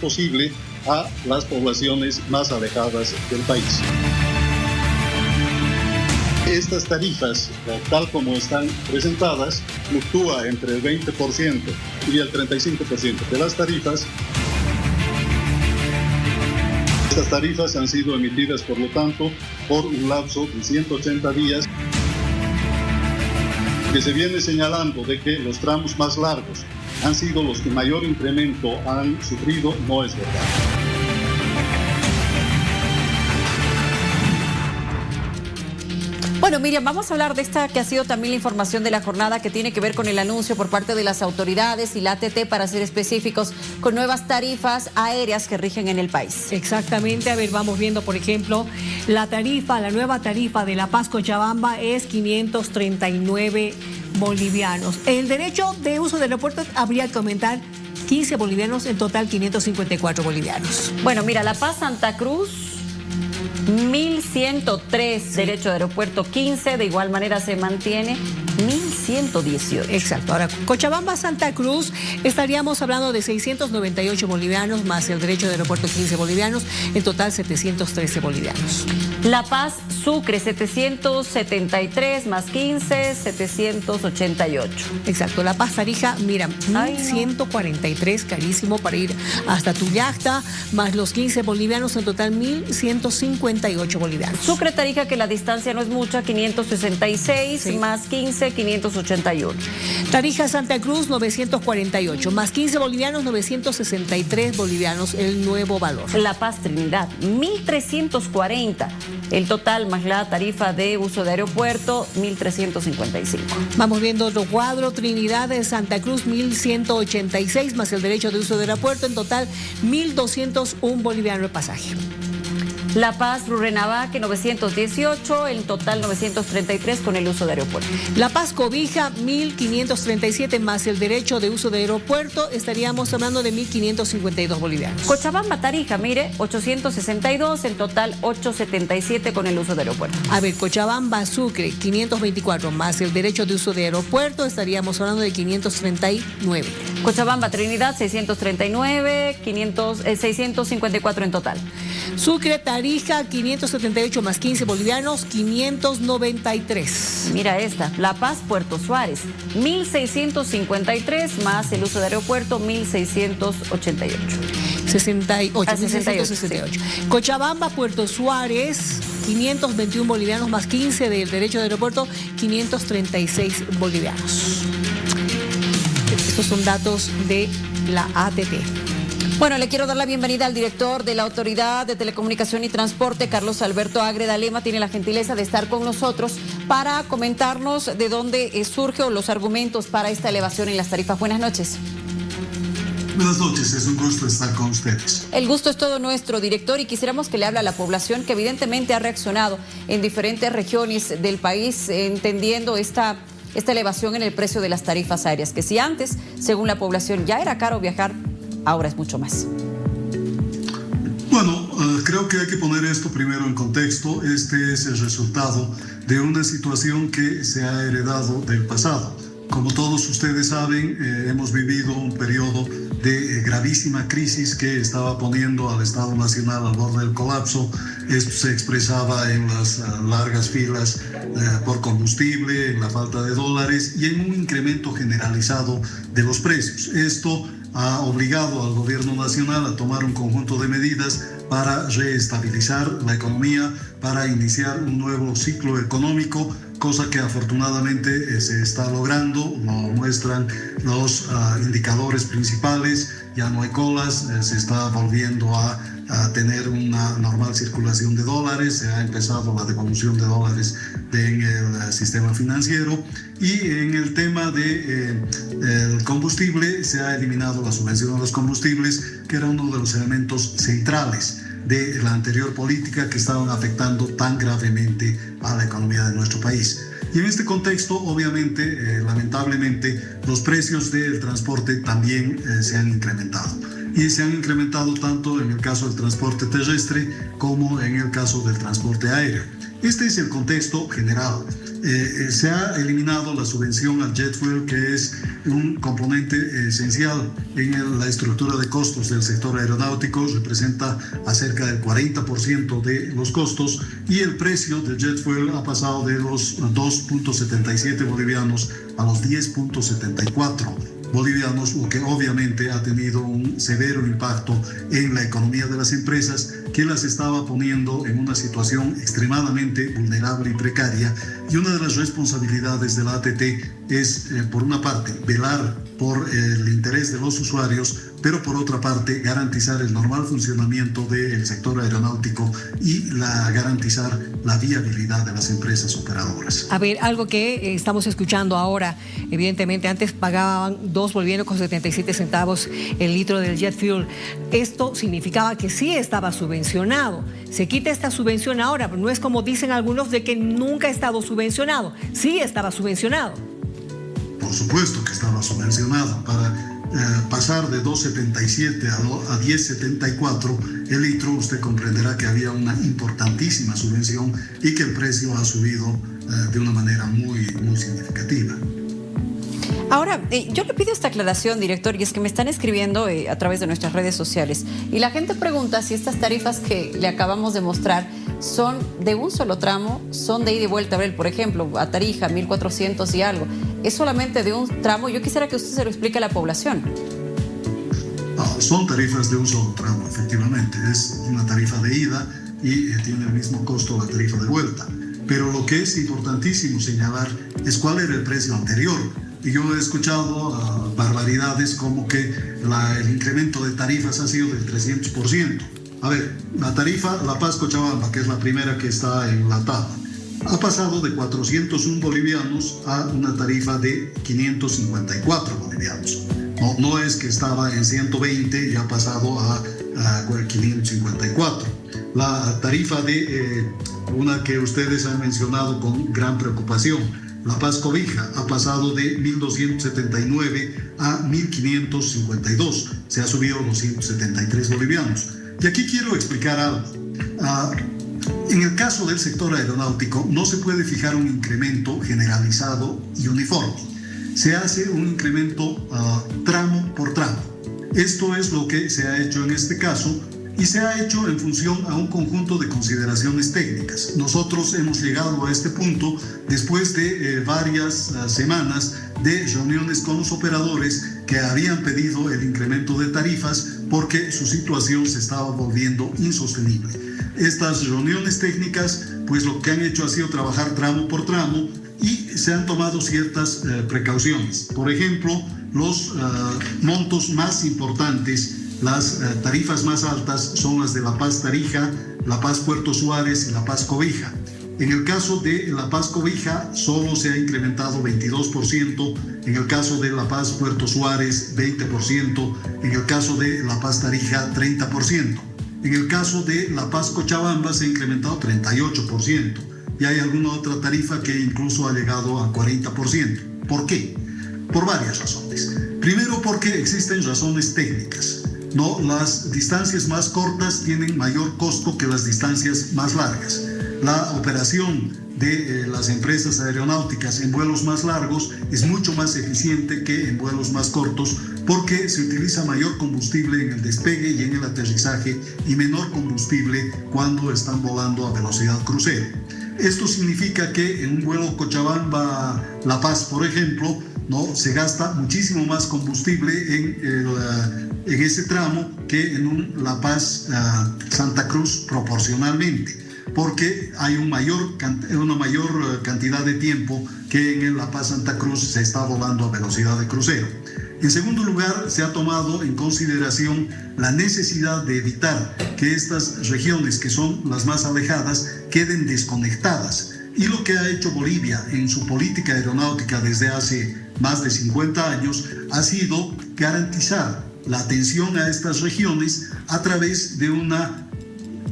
posible a las poblaciones más alejadas del país. Estas tarifas, tal como están presentadas, fluctúa entre el 20% y el 35% de las tarifas. Estas tarifas han sido emitidas, por lo tanto, por un lapso de 180 días. Que se viene señalando de que los tramos más largos han sido los que mayor incremento han sufrido, no es verdad. Bueno, Miriam, vamos a hablar de esta que ha sido también la información de la jornada, que tiene que ver con el anuncio por parte de las autoridades y la ATT, para ser específicos, con nuevas tarifas aéreas que rigen en el país. Exactamente. A ver, vamos viendo, por ejemplo, la nueva tarifa de La Paz Cochabamba es 539 bolivianos. El derecho de uso del aeropuerto habría que aumentar 15 bolivianos, en total 554 bolivianos. Bueno, mira, La Paz Santa Cruz, 1.103, sí. Derecho de aeropuerto 15, de igual manera se mantiene 1.118. Exacto. Ahora, Cochabamba Santa Cruz, estaríamos hablando de 698 bolivianos más el derecho de aeropuerto 15 bolivianos, en total 713 bolivianos. La Paz Sucre, 773 más 15, 788. Exacto. La Paz Tarija, mira, 1.143, carísimo para ir hasta Tuyacta, más los 15 bolivianos, en total 1.158 bolivianos. Sucre Tarija, que la distancia no es mucha, 566, sí. Más 15, 581. Tarija Santa Cruz, 948, más 15 bolivianos, 963 bolivianos, el nuevo valor. La Paz Trinidad, 1.340. El total más la tarifa de uso de aeropuerto, 1.355. Vamos viendo otro cuadro. Trinidad de Santa Cruz, 1.186 más el derecho de uso de aeropuerto, en total 1.201 boliviano el pasaje. La Paz Rurrenabaque, 918, en total 933 con el uso de aeropuerto. La Paz Cobija, 1.537 más el derecho de uso de aeropuerto, estaríamos hablando de 1.552 bolivianos. Cochabamba Tarija, mire, 862, en total 877 con el uso de aeropuerto. A ver, Cochabamba Sucre, 524 más el derecho de uso de aeropuerto, estaríamos hablando de 539. Cochabamba Trinidad, 639, 654 en total. Sucre Tarija, 578 más 15 bolivianos, 593. Mira esta, La Paz Puerto Suárez, 1.653 más el uso de aeropuerto, 1.688. 68. Sí. Cochabamba Puerto Suárez, 521 bolivianos más 15 del derecho de aeropuerto, 536 bolivianos. Estos son datos de la ATT. Bueno, le quiero dar la bienvenida al director de la Autoridad de Telecomunicación y Transporte, Carlos Alberto Ágreda Lema. Tiene la gentileza de estar con nosotros para comentarnos de dónde surge o los argumentos para esta elevación en las tarifas. Buenas noches. Buenas noches, es un gusto estar con ustedes. El gusto es todo nuestro, director, y quisiéramos que le hable a la población que evidentemente ha reaccionado en diferentes regiones del país, entendiendo esta elevación en el precio de las tarifas aéreas, que si antes, según la población, ya era caro viajar, ahora es mucho más. Bueno, creo que hay que poner esto primero en contexto. Este es el resultado de una situación que se ha heredado del pasado. Como todos ustedes saben, hemos vivido un periodo de gravísima crisis que estaba poniendo al Estado Nacional al borde del colapso. Esto se expresaba en las largas filas por combustible, en la falta de dólares y en un incremento generalizado de los precios. Esto ha obligado al gobierno nacional a tomar un conjunto de medidas para reestabilizar la economía, para iniciar un nuevo ciclo económico, cosa que afortunadamente se está logrando, lo muestran los indicadores principales. Ya no hay colas, se está volviendo a tener una normal circulación de dólares, se ha empezado la devolución de dólares en el sistema financiero, y en el tema del combustible se ha eliminado la subvención a los combustibles, que era uno de los elementos centrales de la anterior política que estaban afectando tan gravemente a la economía de nuestro país. Y en este contexto, obviamente, lamentablemente, los precios del transporte también se han incrementado. Y se han incrementado tanto en el caso del transporte terrestre como en el caso del transporte aéreo. Este es el contexto general. Se ha eliminado la subvención al jet fuel, que es un componente esencial en la estructura de costos del sector aeronáutico, representa acerca del 40% de los costos, y el precio del jet fuel ha pasado de los 2.77 bolivianos a los 10.74 bolivianos, lo que obviamente ha tenido un severo impacto en la economía de las empresas, que las estaba poniendo en una situación extremadamente vulnerable y precaria. Y una de las responsabilidades de la ATT es, por una parte, velar por el interés de los usuarios, pero por otra parte garantizar el normal funcionamiento del sector aeronáutico y garantizar la viabilidad de las empresas operadoras. A ver, algo que estamos escuchando ahora, evidentemente antes pagaban 2 bolivianos con 77 centavos el litro del jet fuel. Esto significaba que sí estaba subvencionado. Se quita esta subvención ahora, pero no es como dicen algunos de que nunca ha estado subvencionado. Sí estaba subvencionado. Por supuesto que estaba subvencionado. Para pasar de 2.77 a 10.74 el litro, usted comprenderá que había una importantísima subvención y que el precio ha subido de una manera muy significativa. Ahora, yo le pido esta aclaración, director, y es que me están escribiendo a través de nuestras redes sociales y la gente pregunta si estas tarifas que le acabamos de mostrar son de un solo tramo, son de ida y vuelta. A ver, por ejemplo, a Tarija, 1.400 y algo. ¿Es solamente de un tramo? Yo quisiera que usted se lo explique a la población. No, son tarifas de un solo tramo, efectivamente. Es una tarifa de ida y tiene el mismo costo la tarifa de vuelta. Pero lo que es importantísimo señalar es cuál era el precio anterior. Y yo he escuchado barbaridades como que el incremento de tarifas ha sido del 300%. A ver, la tarifa La Paz-Cochabamba, que es la primera que está en la tabla, ha pasado de 401 bolivianos a una tarifa de 554 bolivianos. No es que estaba en 120 y ha pasado a 554. La tarifa de una que ustedes han mencionado con gran preocupación, La Paz Cobija, ha pasado de 1.279 a 1.552. Se ha subido 273 bolivianos. Y aquí quiero explicar algo. En el caso del sector aeronáutico no se puede fijar un incremento generalizado y uniforme. Se hace un incremento tramo por tramo. Esto es lo que se ha hecho en este caso y se ha hecho en función a un conjunto de consideraciones técnicas. Nosotros hemos llegado a este punto después de varias semanas de reuniones con los operadores que habían pedido el incremento de tarifas porque su situación se estaba volviendo insostenible. Estas reuniones técnicas, pues lo que han hecho ha sido trabajar tramo por tramo y se han tomado ciertas precauciones. Por ejemplo, los montos más importantes, las tarifas más altas son las de La Paz Tarija, La Paz Puerto Suárez y La Paz Cobija. En el caso de La Paz Cobija solo se ha incrementado 22%, en el caso de La Paz Puerto Suárez 20%, en el caso de La Paz Tarija 30%. En el caso de La Paz Cochabamba se ha incrementado 38% y hay alguna otra tarifa que incluso ha llegado a 40%. ¿Por qué? Por varias razones. Primero, porque existen razones técnicas. No, las distancias más cortas tienen mayor costo que las distancias más largas. La operación de las empresas aeronáuticas en vuelos más largos es mucho más eficiente que en vuelos más cortos porque se utiliza mayor combustible en el despegue y en el aterrizaje y menor combustible cuando están volando a velocidad crucero. Esto significa que en un vuelo Cochabamba-La Paz, por ejemplo, ¿no? Se gasta muchísimo más combustible en ese tramo que en un La Paz-Santa Cruz proporcionalmente, porque hay una mayor cantidad de tiempo que en el La Paz-Santa Cruz se está volando a velocidad de crucero. En segundo lugar, se ha tomado en consideración la necesidad de evitar que estas regiones, que son las más alejadas, queden desconectadas. Y lo que ha hecho Bolivia en su política aeronáutica desde hace más de 50 años ha sido garantizar la atención a estas regiones a través de una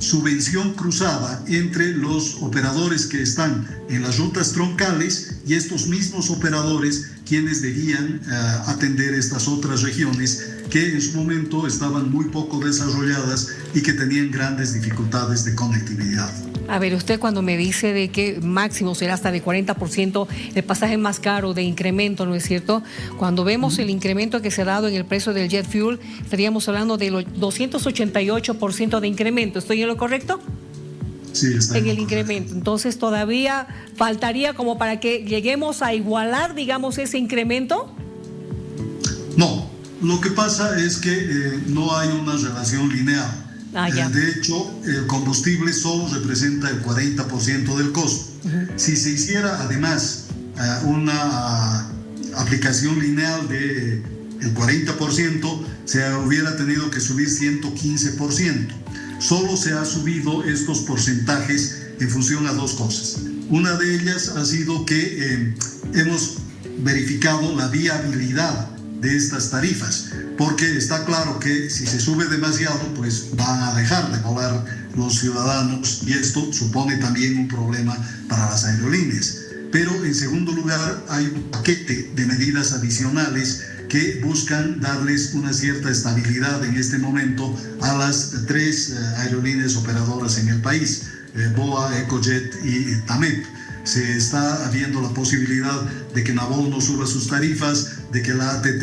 subvención cruzada entre los operadores que están en las rutas troncales y estos mismos operadores quienes debían atender estas otras regiones que en su momento estaban muy poco desarrolladas y que tenían grandes dificultades de conectividad. A ver, usted cuando me dice de que máximo será hasta de 40% el pasaje más caro de incremento, ¿no es cierto? Cuando vemos el incremento que se ha dado en el precio del jet fuel, estaríamos hablando del 288% de incremento. ¿Estoy en lo correcto? Sí, está en el incremento. Entonces, ¿todavía faltaría como para que lleguemos a igualar, digamos, ese incremento? No, lo que pasa es que no hay una relación lineal. De hecho, el combustible solo representa el 40% del costo. Si se hiciera además una aplicación lineal del 40%, se hubiera tenido que subir 115%. Solo se ha subido estos porcentajes en función a dos cosas. Una de ellas ha sido que hemos verificado la viabilidad de estas tarifas, porque está claro que si se sube demasiado, pues van a dejar de volar los ciudadanos y esto supone también un problema para las aerolíneas. Pero en segundo lugar, hay un paquete de medidas adicionales que buscan darles una cierta estabilidad en este momento a las 3 aerolíneas operadoras en el país, BOA, Ecojet y TAMEP. Se está viendo la posibilidad de que Navol no suba sus tarifas, de que la ATT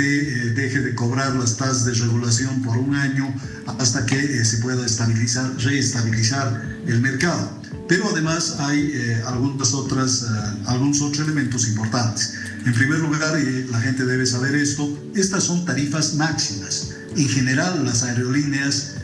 deje de cobrar las tasas de regulación por un año hasta que se pueda reestabilizar el mercado. Pero además hay algunos otros elementos importantes. En primer lugar, y la gente debe saber esto, estas son tarifas máximas. En general, las aerolíneas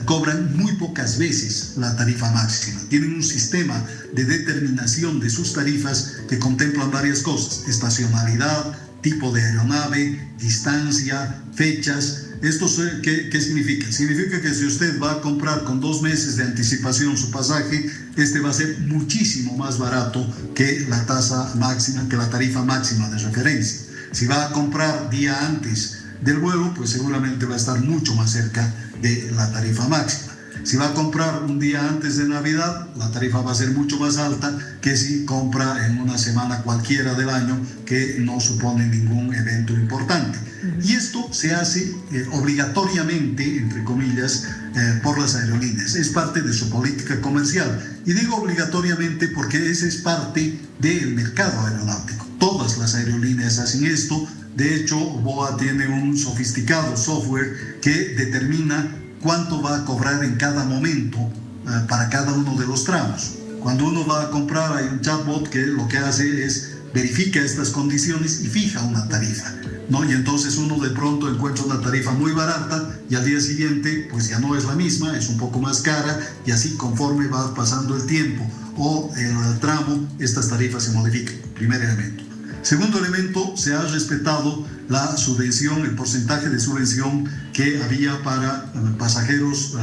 cobran muy pocas veces la tarifa máxima. Tienen un sistema de determinación de sus tarifas que contemplan varias cosas: estacionalidad, tipo de aeronave, distancia, fechas. ¿Esto qué significa? Significa que si usted va a comprar con 2 meses de anticipación su pasaje, este va a ser muchísimo más barato que la tasa máxima, que la tarifa máxima de referencia. Si va a comprar día antes del vuelo, pues seguramente va a estar mucho más cerca de la tarifa máxima. Si va a comprar un día antes de Navidad, la tarifa va a ser mucho más alta que si compra en una semana cualquiera del año que no supone ningún evento importante. Y esto se hace obligatoriamente, entre comillas, por las aerolíneas. Es parte de su política comercial. Y digo obligatoriamente porque esa es parte del mercado aeronáutico. Todas las aerolíneas hacen esto. De hecho, BOA tiene un sofisticado software que determina cuánto va a cobrar en cada momento para cada uno de los tramos. Cuando uno va a comprar, hay un chatbot que lo que hace es verifica estas condiciones y fija una tarifa, ¿no? Y entonces uno de pronto encuentra una tarifa muy barata y al día siguiente pues ya no es la misma, es un poco más cara, y así conforme va pasando el tiempo o el tramo, estas tarifas se modifican. Primer elemento. Segundo elemento, se ha respetado la subvención, el porcentaje de subvención que había para pasajeros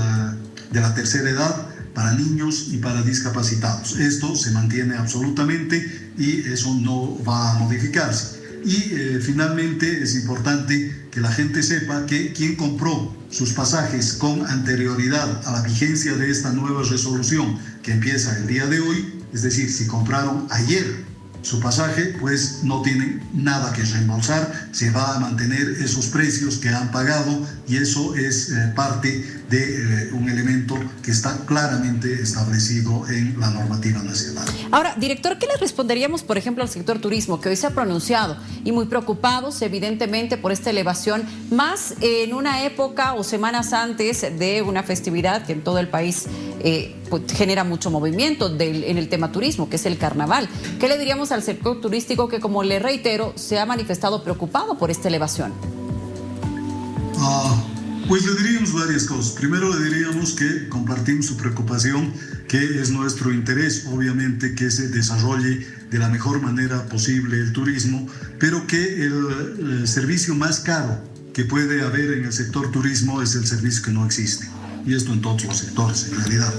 de la tercera edad, para niños y para discapacitados. Esto se mantiene absolutamente y eso no va a modificarse. Y finalmente es importante que la gente sepa que quien compró sus pasajes con anterioridad a la vigencia de esta nueva resolución que empieza el día de hoy, es decir, si compraron ayer su pasaje, pues no tienen nada que reembolsar, se va a mantener esos precios que han pagado y eso es parte de un elemento que está claramente establecido en la normativa nacional. Ahora, director, ¿qué le responderíamos, por ejemplo, al sector turismo, que hoy se ha pronunciado y muy preocupados, evidentemente, por esta elevación, más en una época o semanas antes de una festividad que en todo el país pues, genera mucho movimiento en el tema turismo, que es el carnaval? ¿Qué le diríamos al sector turístico que, como le reitero, se ha manifestado preocupado por esta elevación? Pues le diríamos varias cosas. Primero le diríamos que compartimos su preocupación, que es nuestro interés, obviamente, que se desarrolle de la mejor manera posible el turismo, pero que el servicio más caro que puede haber en el sector turismo es el servicio que no existe. Y esto en todos los sectores, en realidad.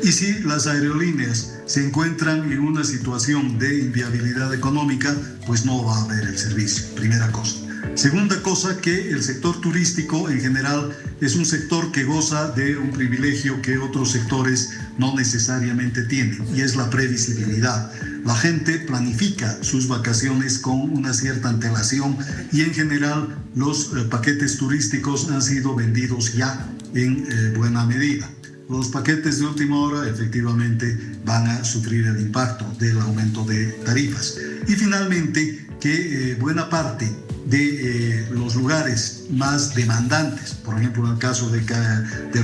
Y si las aerolíneas se encuentran en una situación de inviabilidad económica, pues no va a haber el servicio, primera cosa. Segunda cosa, que el sector turístico en general es un sector que goza de un privilegio que otros sectores no necesariamente tienen, y es la previsibilidad. La gente planifica sus vacaciones con una cierta antelación y en general los paquetes turísticos han sido vendidos ya en buena medida. los paquetes de última hora efectivamente van a sufrir el impacto del aumento de tarifas. Y finalmente, que buena parte de los lugares más demandantes, por ejemplo en el caso del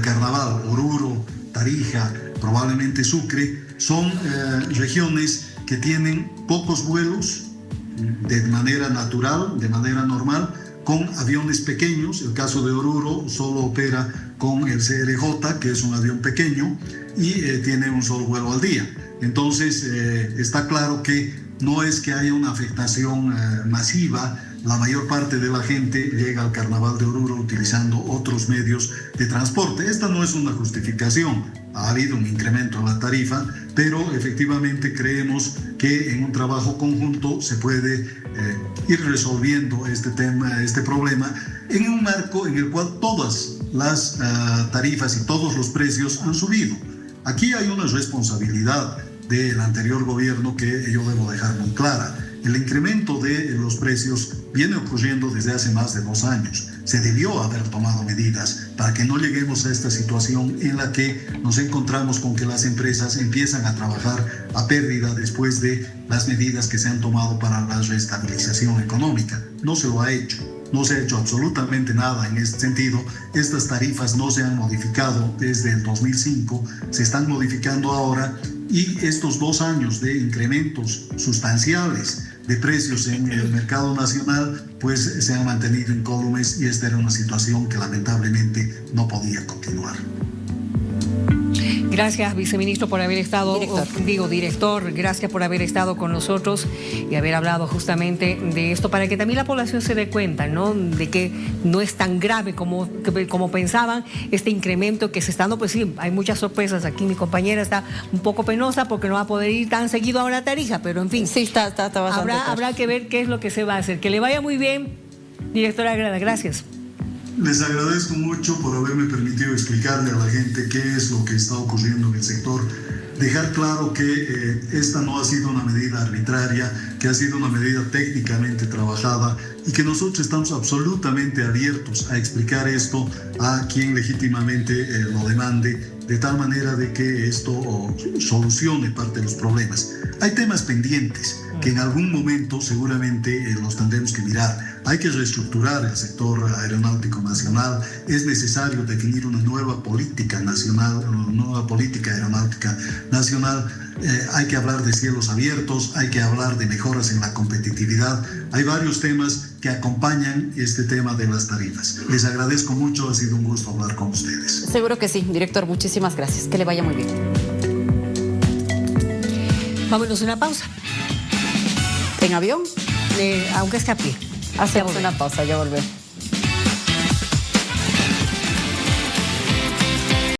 carnaval, Oruro, Tarija, probablemente Sucre, son regiones que tienen pocos vuelos de manera natural, de manera normal, con aviones pequeños. El caso de Oruro solo opera con el CRJ, que es un avión pequeño, y tiene un solo vuelo al día. Entonces, está claro que no es que haya una afectación masiva. La mayor parte de la gente llega al Carnaval de Oruro utilizando otros medios de transporte. Esta no es una justificación. Ha habido un incremento en la tarifa, pero efectivamente creemos que en un trabajo conjunto se puede ir resolviendo este problema en un marco en el cual todas las tarifas y todos los precios han subido. Aquí hay una responsabilidad del anterior gobierno que yo debo dejar muy clara. El incremento de los precios viene ocurriendo desde hace más de 2 años. Se debió haber tomado medidas para que no lleguemos a esta situación en la que nos encontramos con que las empresas empiezan a trabajar a pérdida después de las medidas que se han tomado para la reestabilización económica. No se lo ha hecho. No se ha hecho absolutamente nada en este sentido. Estas tarifas no se han modificado desde el 2005, se están modificando ahora, y estos 2 años de incrementos sustanciales de precios en el mercado nacional pues se han mantenido incólumes, y esta era una situación que lamentablemente no podía continuar. Gracias, viceministro, por haber estado, director, gracias por haber estado con nosotros y haber hablado justamente de esto, para que también la población se dé cuenta, ¿no?, de que no es tan grave como pensaban este incremento que se está dando. Pues sí, hay muchas sorpresas. Aquí mi compañera está un poco penosa porque no va a poder ir tan seguido ahora a Tarija, pero en fin. Sí, está bastante habrá que ver qué es lo que se va a hacer. Que le vaya muy bien, directora Grada. Gracias. Les agradezco mucho por haberme permitido explicarle a la gente qué es lo que está ocurriendo en el sector. Dejar claro que esta no ha sido una medida arbitraria, que ha sido una medida técnicamente trabajada, y que nosotros estamos absolutamente abiertos a explicar esto a quien legítimamente lo demande, de tal manera de que esto solucione parte de los problemas. Hay temas pendientes que en algún momento seguramente los tendremos que mirar. Hay que reestructurar el sector aeronáutico nacional. Es necesario definir una nueva política nacional, una nueva política aeronáutica nacional. Hay que hablar de cielos abiertos, hay que hablar de mejoras en la competitividad. Hay varios temas que acompañan este tema de las tarifas. Les agradezco mucho, ha sido un gusto hablar con ustedes. Seguro que sí, director, muchísimas gracias. Que le vaya muy bien. Vámonos a una pausa. ¿En avión? Aunque esté a pie. Hacemos una pausa, ya volvemos.